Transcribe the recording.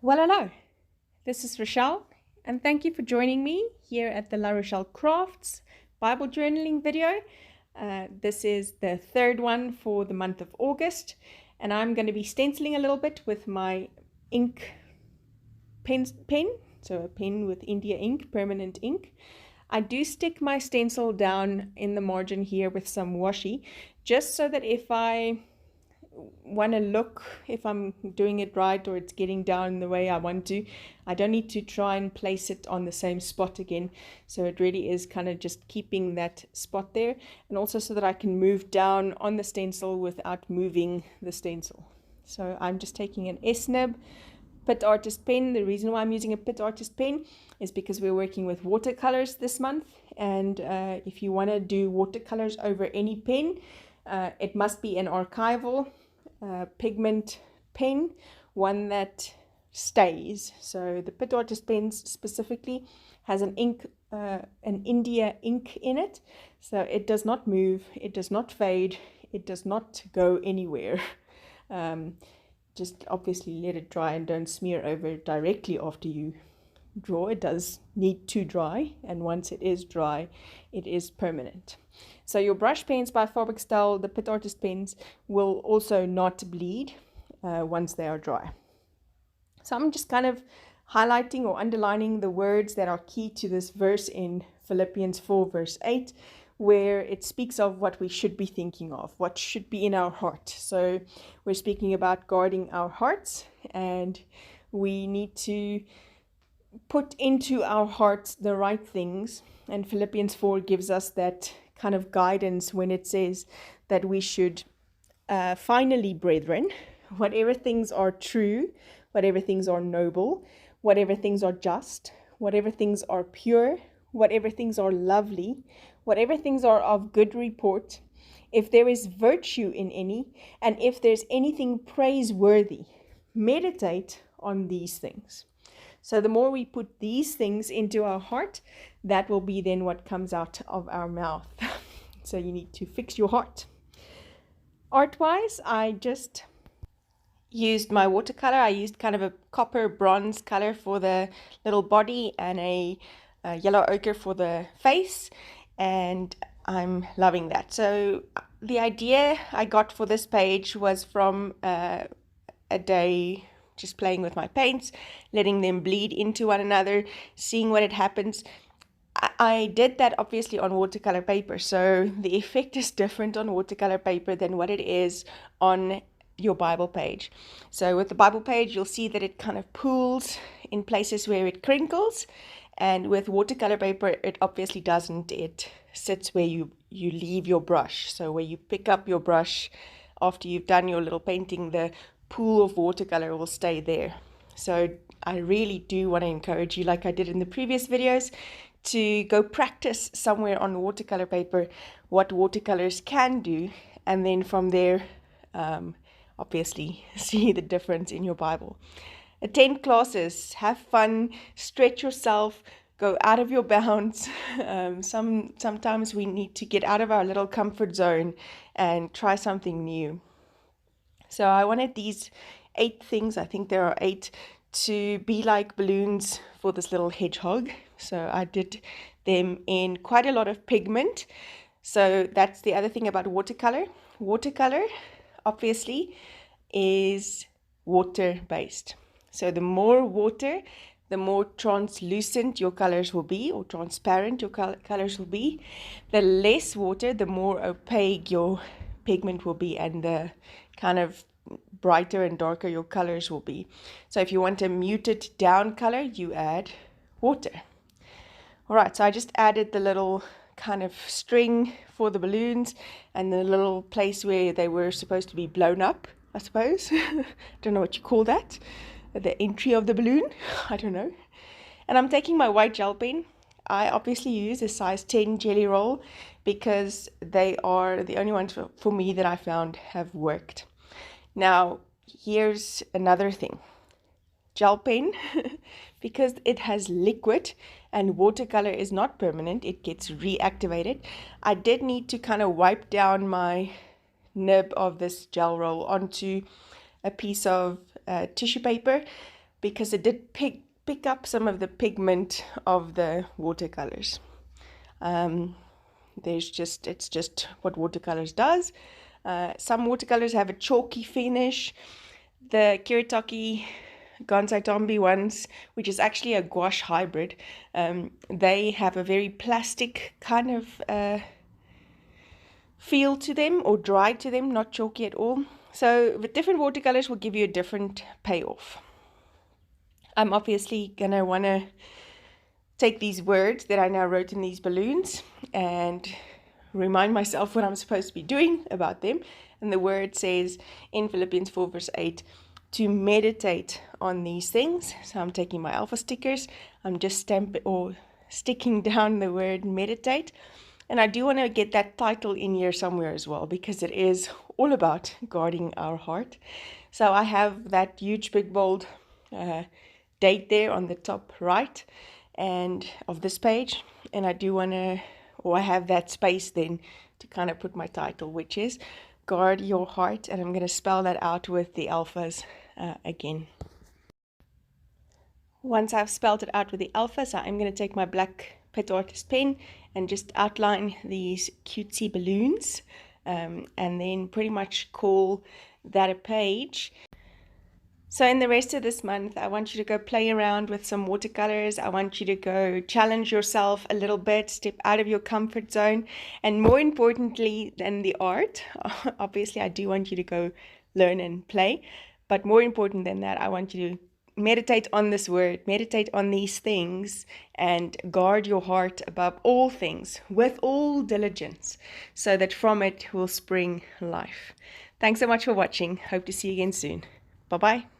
Well, hello, this is Rochelle, and thank you for joining me here at the La Rochelle Crafts Bible journaling video. This is the third one for the month of August, and I'm going to be stenciling a little bit with my ink pen, so a pen with India ink, permanent ink. I do stick my stencil down in the margin here with some washi, just so that if I want to look if I'm doing it right or it's getting down the way I want to, I don't need to try and place it on the same spot again. So it really is kind of just keeping that spot there, and also so that I can move down on the stencil without moving the stencil. So I'm just taking an S-nib Pitt Artist pen. The reason why I'm using a Pitt Artist pen is because we're working with watercolors this month, and if you want to do watercolors over any pen, it must be an archival pigment pen, one that stays. So the Pitt Artist pens specifically has an India ink in it, so it does not move, it does not fade, it does not go anywhere. Just obviously let it dry and don't smear over it directly after you draw. It does need to dry, and once it is dry, it is permanent. So your brush pens by Faber-Castell, the Pitt Artist pens, will also not bleed once they are dry. So I'm just kind of highlighting or underlining the words that are key to this verse in Philippians 4 verse 8, where it speaks of what we should be thinking of, what should be in our heart. So we're speaking about guarding our hearts, and we need to put into our hearts the right things. And Philippians 4 gives us that kind of guidance when it says that we should, finally, brethren, whatever things are true, whatever things are noble, whatever things are just, whatever things are pure, whatever things are lovely, whatever things are of good report, if there is virtue in any, and if there's anything praiseworthy, meditate on these things. So the more we put these things into our heart, that will be then what comes out of our mouth. So you need to fix your heart. Art-wise, I just used my watercolor. I used kind of a copper bronze color for the little body and a yellow ochre for the face, and I'm loving that. So the idea I got for this page was from a day just playing with my paints, letting them bleed into one another, seeing what it happens. I did that obviously on watercolor paper, so the effect is different on watercolor paper than what it is on your Bible page. So with the Bible page, you'll see that it kind of pools in places where it crinkles, and with watercolor paper, it obviously doesn't. It sits where you leave your brush. So where you pick up your brush after you've done your little painting, the pool of watercolor will stay there. So I really do want to encourage you, like I did in the previous videos, to go practice somewhere on watercolor paper what watercolors can do, and then from there obviously see the difference in your Bible. Attend classes, have fun, stretch yourself, go out of your bounds. Sometimes we need to get out of our little comfort zone and try something new. So I wanted these 8 things, I think there are 8, to be like balloons for this little hedgehog. So I did them in quite a lot of pigment. So that's the other thing about watercolor. Watercolor, obviously, is water-based. So the more water, the more translucent your colors will be, or transparent your colors will be. The less water, the more opaque your pigment will be, and the kind of brighter and darker your colors will be. So if you want a muted down color, you add water. All right, so I just added the little kind of string for the balloons and the little place where they were supposed to be blown up, I suppose. Don't know what you call that. The entry of the balloon, I don't know. And I'm taking my white gel pen. I obviously use a size 10 jelly roll because they are the only ones for me that I found have worked. Now, here's another thing. Gel pen, because it has liquid and watercolor is not permanent, it gets reactivated. I did need to kind of wipe down my nib of this gel roll onto a piece of tissue paper, because it did pick up some of the pigment of the watercolors. It's just what watercolors does. Some watercolors have a chalky finish. The Kiritaki Gansai Tombi ones, which is actually a gouache hybrid, they have a very plastic kind of feel to them, or dry to them, not chalky at all. So the different watercolors will give you a different payoff. I'm obviously gonna wanna take these words that I now wrote in these balloons and remind myself what I'm supposed to be doing about them. And the word says in Philippians 4 verse 8 to meditate on these things. So I'm taking my alpha stickers, I'm just sticking down the word meditate. And I do want to get that title in here somewhere as well, because it is all about guarding our heart. So I have that huge big bold date there on the top right and of this page, and I do want to, or I have that space then to kind of put my title, which is Guard Your Heart, and I'm going to spell that out with the alphas again. Once I've spelled it out with the alphas, I'm going to take my black pet artist pen and just outline these cutesy balloons, and then pretty much call that a page. So in the rest of this month, I want you to go play around with some watercolors. I want you to go challenge yourself a little bit, step out of your comfort zone. And more importantly than the art, obviously I do want you to go learn and play. But more important than that, I want you to meditate on this word, meditate on these things, and guard your heart above all things with all diligence, so that from it will spring life. Thanks so much for watching. Hope to see you again soon. Bye-bye.